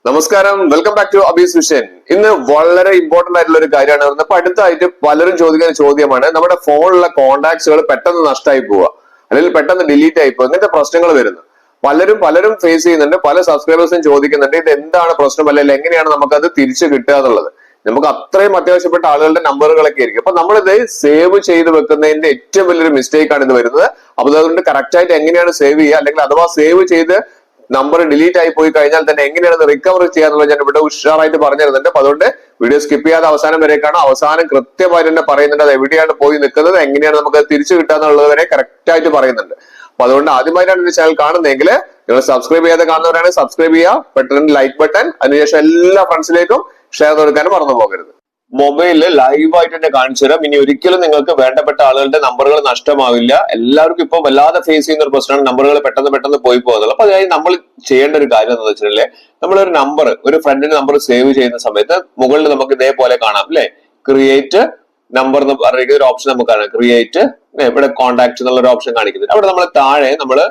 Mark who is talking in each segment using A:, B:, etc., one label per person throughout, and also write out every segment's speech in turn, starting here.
A: നമസ്കാരം, welcome back to അബീസ് vision. ഇന്ന് വളരെ ഇമ്പോർട്ടന്റ് ആയിട്ടുള്ള ഒരു കാര്യമാണ് വരുന്നത്. അപ്പൊ അടുത്തായിട്ട് പലരും ചോദിക്കുന്ന ചോദ്യമാണ്, നമ്മുടെ ഫോണിലുള്ള കോൺടാക്ട്സുകൾ പെട്ടെന്ന് നഷ്ടമായി പോവുക, അല്ലെങ്കിൽ പെട്ടെന്ന് ഡിലീറ്റ് ആയി പോകുക, ഇങ്ങനത്തെ പ്രശ്നങ്ങൾ വരുന്നു. പലരും ഫേസ് ചെയ്യുന്നുണ്ട്. പല സബ്സ്ക്രൈബേഴ്സും ചോദിക്കുന്നുണ്ട്, ഇത് എന്താണ് പ്രശ്നം, അല്ലെങ്കിൽ എങ്ങനെയാണ് നമുക്കത് തിരിച്ചു കിട്ടുക എന്നുള്ളത്. നമുക്ക് അത്രയും അത്യാവശ്യപ്പെട്ട ആളുകളുടെ നമ്പറുകളൊക്കെ ആയിരിക്കും. അപ്പൊ നമ്മളിത് സേവ് ചെയ്ത് വെക്കുന്നതിന്റെ ഏറ്റവും വലിയൊരു മിസ്റ്റേക്ക് ആണ് ഇത് വരുന്നത്. അപ്പൊ അതുകൊണ്ട് കറക്റ്റ് ആയിട്ട് എങ്ങനെയാണ് സേവ് ചെയ്യുക, അല്ലെങ്കിൽ അഥവാ സേവ് ചെയ്ത് നമ്പർ ഡിലീറ്റ് ആയി പോയി കഴിഞ്ഞാൽ തന്നെ എങ്ങനെയാണ് റിക്കവർ ചെയ്യാന്നുള്ളത് ഞാൻ ഇവിടെ ഉഷാറായിട്ട് പറഞ്ഞു തരുന്നുണ്ട്. അപ്പൊ അതുകൊണ്ട് വീഡിയോ സ്കിപ്പ് ചെയ്യാതെ അവസാനം വരെ കാണാം. അവസാനം കൃത്യമായിട്ട് തന്നെ പറയുന്നുണ്ട് അത് എവിടെയാണ് പോയി നിൽക്കുന്നത്, എങ്ങനെയാണ് നമുക്ക് തിരിച്ചു കിട്ടാന്നുള്ളത് വരെ കറക്റ്റ് ആയിട്ട് പറയുന്നുണ്ട്. അപ്പൊ അതുകൊണ്ട് ആദ്യമായിട്ടാണ് ഈ ചാനൽ കാണുന്നതെങ്കിൽ നിങ്ങൾ സബ്സ്ക്രൈബ് ചെയ്യാതെ കാണുന്നവരാണ് സബ്സ്ക്രൈബ് ചെയ്യുക, പെട്ടെന്ന് ലൈക്ക് ബട്ടൺ, അതിനുശേഷം എല്ലാ ഫ്രണ്ട്സിലേക്കും ഷെയർ കൊടുക്കാനും മറന്നു പോകരുത്. മൊബൈലില് ലൈവായിട്ട് തന്നെ കാണിച്ചു തരാം. ഇനി ഒരിക്കലും നിങ്ങൾക്ക് വേണ്ടപ്പെട്ട ആളുകളുടെ നമ്പറുകൾ നഷ്ടമാവില്ല. എല്ലാവർക്കും ഇപ്പൊ വല്ലാതെ ഫേസ് ചെയ്യുന്ന ഒരു പ്രശ്നമാണ് നമ്പറുകൾ പെട്ടെന്ന് പോയി പോകുന്നത്. അപ്പൊ അതിനായി നമ്മൾ ചെയ്യേണ്ട ഒരു കാര്യം എന്താണെന്ന് വെച്ചിട്ടുണ്ടെങ്കിൽ, നമ്മളൊരു നമ്പർ, ഒരു ഫ്രണ്ടിന്റെ നമ്പർ സേവ് ചെയ്യുന്ന സമയത്ത് മുകളിൽ നമുക്ക് ഇതേപോലെ കാണാം അല്ലെ, ക്രിയേറ്റ് നമ്പർ എന്ന് പറയുന്ന ഒരു ഓപ്ഷൻ നമുക്ക് കാണാം. ക്രിയേറ്റ്, ഇവിടെ കോൺടാക്ട് എന്നുള്ള ഒരു ഓപ്ഷൻ കാണിക്കുന്നുണ്ട്. അവിടെ നമ്മൾ താഴെ നമ്മളുടെ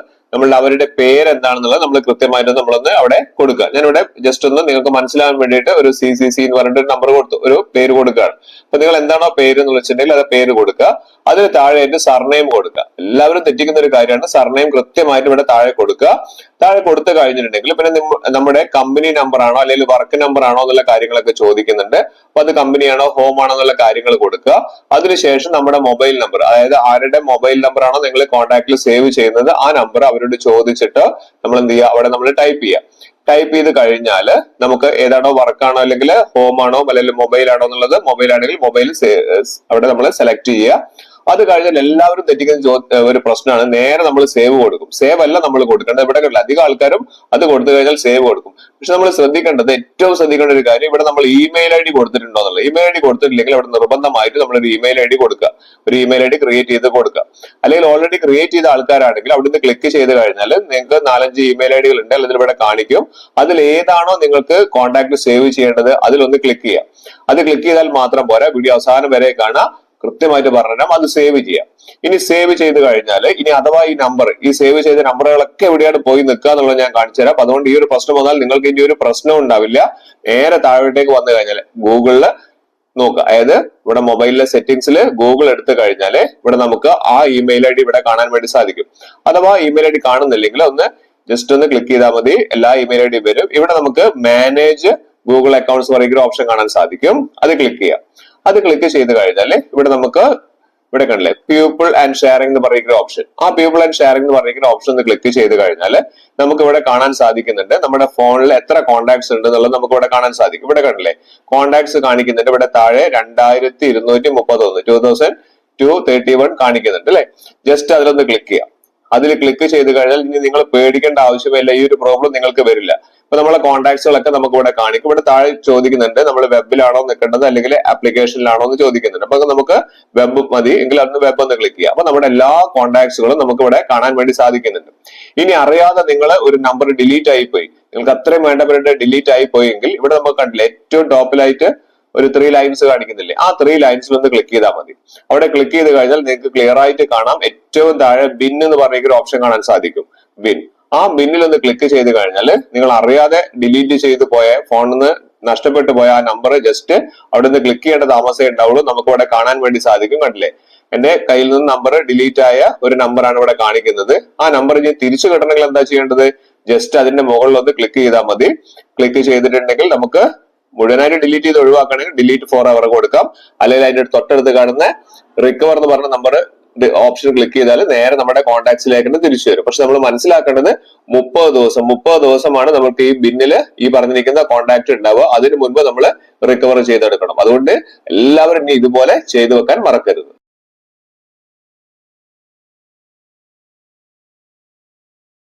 A: അവരുടെ പേര് എന്താണെന്നുള്ളത് നമ്മൾ കൃത്യമായിട്ട് നമ്മളൊന്ന് അവിടെ കൊടുക്കുക. ഞാനിവിടെ ജസ്റ്റ് ഒന്ന് നിങ്ങൾക്ക് മനസ്സിലാകാൻ വേണ്ടിയിട്ട് ഒരു CCC എന്ന് പറഞ്ഞിട്ട് നമ്പർ കൊടുത്തു, ഒരു പേര് കൊടുക്കുകയാണ്. അപ്പൊ നിങ്ങൾ എന്താണോ പേര് എന്ന് വെച്ചിട്ടുണ്ടെങ്കിൽ അത് പേര് കൊടുക്കുക. അതിന് താഴെയായിട്ട് സർനെയിം കൊടുക്കുക. എല്ലാവരും തെറ്റിക്കുന്ന ഒരു കാര്യമാണ്. സർനെയിം കൃത്യമായിട്ട് ഇവിടെ താഴെ കൊടുക്കുക. താഴെ കൊടുത്തു കഴിഞ്ഞിട്ടുണ്ടെങ്കിൽ പിന്നെ നമ്മുടെ കമ്പനി നമ്പർ ആണോ അല്ലെങ്കിൽ വർക്ക് നമ്പർ ആണോ എന്നുള്ള കാര്യങ്ങളൊക്കെ ചോദിക്കുന്നുണ്ട്. അപ്പൊ അത് കമ്പനിയാണോ ഹോം ആണോ എന്നുള്ള കാര്യങ്ങൾ കൊടുക്കുക. അതിനുശേഷം നമ്മുടെ മൊബൈൽ നമ്പർ, അതായത് ആരുടെ മൊബൈൽ നമ്പർ ആണോ നിങ്ങൾ കോൺടാക്റ്റിൽ സേവ് ചെയ്യുന്നത്, ആ നമ്പർ അവരോട് ചോദിച്ചിട്ട് നമ്മൾ എന്ത് ചെയ്യുക, അവിടെ നമ്മൾ ടൈപ്പ് ചെയ്യുക. ടൈപ്പ് ചെയ്ത് കഴിഞ്ഞാൽ നമുക്ക് ഏതാണോ വർക്കാണോ അല്ലെങ്കിൽ ഹോം ആണോ അല്ലെങ്കിൽ മൊബൈൽ ആണോ എന്നുള്ളത്, മൊബൈൽ ആണെങ്കിൽ മൊബൈൽ അവിടെ നമ്മൾ സെലക്ട് ചെയ്യുക. അത് കഴിഞ്ഞാൽ എല്ലാവരും തെറ്റിക്കുന്ന ഒരു പ്രശ്നമാണ്, നേരെ നമ്മൾ സേവ് കൊടുക്കും. സേവ് അല്ല നമ്മൾ കൊടുക്കേണ്ടത്. ഇവിടെ കണ്ടില്ല, അധികം ആൾക്കാരും അത് കൊടുത്തു കഴിഞ്ഞാൽ സേവ് കൊടുക്കും. പക്ഷെ നമ്മൾ ഏറ്റവും ശ്രദ്ധിക്കേണ്ട ഒരു കാര്യം, ഇവിടെ നമ്മൾ ഇമെയിൽ ID കൊടുത്തിട്ടുണ്ടോ എന്നുള്ളത്. ഇമെയിൽ ID കൊടുത്തിട്ടില്ലെങ്കിൽ അവിടെ നിർബന്ധമായിട്ട് നമ്മളൊരു ഇമെയിൽ ID കൊടുക്കുക. ഒരു ഇമെയിൽ ID ക്രിയേറ്റ് ചെയ്ത് കൊടുക്കുക. അല്ലെങ്കിൽ ഓൾറെഡി ക്രിയേറ്റ് ചെയ്ത ആൾക്കാരാണെങ്കിൽ അവിടുന്ന് ക്ലിക്ക് ചെയ്ത് കഴിഞ്ഞാൽ നിങ്ങൾക്ക് 4-5 ഇമെയിൽ ID കൾ ഉണ്ട്, അല്ലെങ്കിൽ ഇവിടെ കാണിക്കും. അതിൽ ഏതാണോ നിങ്ങൾക്ക് കോൺടാക്ട് സേവ് ചെയ്യേണ്ടത് അതിലൊന്ന് ക്ലിക്ക് ചെയ്യാം. അത് ക്ലിക്ക് ചെയ്താൽ മാത്രം പോരാ, വീഡിയോ അവസാനം വരെ കാണാം, കൃത്യമായിട്ട് പറഞ്ഞുതരാം. അത് സേവ് ചെയ്യാം. ഇനി സേവ് ചെയ്ത് കഴിഞ്ഞാൽ ഇനി അഥവാ ഈ സേവ് ചെയ്ത നമ്പറുകളൊക്കെ എവിടെയാണ് പോയി നിൽക്കുക എന്നുള്ളത് ഞാൻ കാണിച്ചു തരാം. അതുകൊണ്ട് ഈ ഒരു പ്രശ്നം വന്നാൽ നിങ്ങൾക്ക് ഇനി ഒരു പ്രശ്നം ഉണ്ടാവില്ല. നേരെ താഴോട്ടേക്ക് വന്നു കഴിഞ്ഞാൽ ഗൂഗിളില് നോക്കുക, അതായത് ഇവിടെ മൊബൈലിലെ സെറ്റിംഗ്സിൽ ഗൂഗിൾ എടുത്തു കഴിഞ്ഞാൽ ഇവിടെ നമുക്ക് ആ ഇമെയിൽ ID ഇവിടെ കാണാൻ വേണ്ടി സാധിക്കും. അഥവാ ഇമെയിൽ ID കാണുന്നില്ലെങ്കിൽ ഒന്ന് ജസ്റ്റ് ഒന്ന് ക്ലിക്ക് ചെയ്താൽ മതി, എല്ലാ ഇമെയിൽ ID വരും. ഇവിടെ നമുക്ക് മാനേജ് ഗൂഗിൾ അക്കൗണ്ട്സ് പറയുന്ന ഓപ്ഷൻ കാണാൻ സാധിക്കും. അത് ക്ലിക്ക് ചെയ്യാം. അത് ക്ലിക്ക് ചെയ്ത് കഴിഞ്ഞാൽ ഇവിടെ നമുക്ക് ഇവിടെ കണ്ടില്ലേ പീപ്പിൾ ആൻഡ് ഷെയറിംഗ് എന്ന് പറയുന്ന ഓപ്ഷൻ. ആ പീപ്പിൾ ആൻഡ് ഷെയറിംഗ് എന്ന് പറയുന്ന ഓപ്ഷൻ ഒന്ന് ക്ലിക്ക് ചെയ്ത് കഴിഞ്ഞാൽ നമുക്ക് ഇവിടെ കാണാൻ സാധിക്കുന്നുണ്ട് നമ്മുടെ ഫോണിൽ എത്ര കോൺടാക്ട്സ് ഉണ്ട് എന്നുള്ളത് നമുക്ക് ഇവിടെ കാണാൻ സാധിക്കും. ഇവിടെ കണ്ടില്ലേ കോൺടാക്ട്സ് കാണിക്കുന്നുണ്ട്. ഇവിടെ താഴെ 2231 2231 കാണിക്കുന്നുണ്ട് അല്ലെ. ജസ്റ്റ് അതിലൊന്ന് ക്ലിക്ക് ചെയ്യാം. അതിൽ ക്ലിക്ക് ചെയ്ത് കഴിഞ്ഞാൽ ഇനി നിങ്ങൾ പേടിക്കേണ്ട ആവശ്യമില്ല, ഈ ഒരു പ്രോബ്ലം നിങ്ങൾക്ക് വരില്ല. അപ്പൊ നമ്മളെ കോൺടാക്ട്സുകളൊക്കെ നമുക്ക് ഇവിടെ കാണിക്കും. ഇവിടെ താഴെ ചോദിക്കുന്നുണ്ട് നമ്മൾ വെബിലാണോ നിൽക്കേണ്ടത് അല്ലെങ്കിൽ ആപ്ലിക്കേഷനിലാണോ എന്ന് ചോദിക്കുന്നുണ്ട്. അപ്പൊ നമുക്ക് വെബ് മതി എങ്കിൽ അന്ന് വെബ് ഒന്ന് ക്ലിക്ക് ചെയ്യാം. അപ്പൊ നമ്മുടെ എല്ലാ കോൺടാക്ട്സുകളും നമുക്ക് ഇവിടെ കാണാൻ വേണ്ടി സാധിക്കുന്നുണ്ട്. ഇനി അറിയാതെ നിങ്ങൾ ഒരു നമ്പർ ഡിലീറ്റ് ആയി പോയി, നിങ്ങൾക്ക് അത്രയും വേണ്ടവരുടെ ഡിലീറ്റ് ആയി പോയെങ്കിൽ ഇവിടെ നമുക്ക് കണ്ടില്ല ഏറ്റവും ടോപ്പിലായിട്ട് ഒരു 3 ലൈൻസ് കാണിക്കുന്നില്ലേ, ആ 3 ലൈൻസിൽ ഒന്ന് ക്ലിക്ക് ചെയ്താൽ മതി. അവിടെ ക്ലിക്ക് ചെയ്ത് കഴിഞ്ഞാൽ നിങ്ങൾക്ക് ക്ലിയർ ആയിട്ട് കാണാം ഏറ്റവും താഴെ ബിൻ എന്ന് പറയുന്ന ഒരു ഓപ്ഷൻ കാണാൻ സാധിക്കും. ബിൻ, ആ ബിന്നിൽ ഒന്ന് ക്ലിക്ക് ചെയ്ത് കഴിഞ്ഞാൽ നിങ്ങൾ അറിയാതെ ഡിലീറ്റ് ചെയ്ത് പോയ ഫോണിൽ നിന്ന് നഷ്ടപ്പെട്ടു പോയ ആ നമ്പർ ജസ്റ്റ് അവിടെ നിന്ന് ക്ലിക്ക് ചെയ്യേണ്ട താമസമേ ഉണ്ടാവുള്ളൂ. നമുക്ക് ഇവിടെ കാണാൻ വേണ്ടി സാധിക്കും. കണ്ടില്ലേ, എന്റെ കയ്യിൽ നിന്ന് നമ്പർ ഡിലീറ്റ് ആയ ഒരു നമ്പറാണ് ഇവിടെ കാണിക്കുന്നത്. ആ നമ്പർ ഇനി തിരിച്ചു കിട്ടണമെങ്കിൽ എന്താ ചെയ്യേണ്ടത്, ജസ്റ്റ് അതിന്റെ മുകളിൽ ഒന്ന് ക്ലിക്ക് ചെയ്താൽ മതി. ക്ലിക്ക് ചെയ്തിട്ടുണ്ടെങ്കിൽ നമുക്ക് മുഴുവനായിട്ട് ഡിലീറ്റ് ചെയ്ത് ഒഴിവാക്കണമെങ്കിൽ ഡിലീറ്റ് ഫോർ അവർ കൊടുക്കാം. അല്ലെങ്കിൽ അതിന്റെ തൊട്ടടുത്ത് കാണുന്ന റിക്കവർ എന്ന് പറഞ്ഞ നമ്പർ ഓപ്ഷൻ ക്ലിക്ക് ചെയ്താൽ നേരെ നമ്മുടെ കോൺടാക്ട്സിലേക്ക് തിരിച്ചു വരും. പക്ഷെ നമ്മൾ മനസ്സിലാക്കേണ്ടത് 30 ദിവസമാണ് നമുക്ക് ഈ ബിന്നില് ഈ പറഞ്ഞിരിക്കുന്ന കോൺടാക്ട് ഉണ്ടാവുക. അതിനു മുൻപ് നമ്മൾ റിക്കവർ ചെയ്തെടുക്കണം. അതുകൊണ്ട് എല്ലാവരും ഇനി ഇതുപോലെ ചെയ്തു വെക്കാൻ മറക്കരുത്.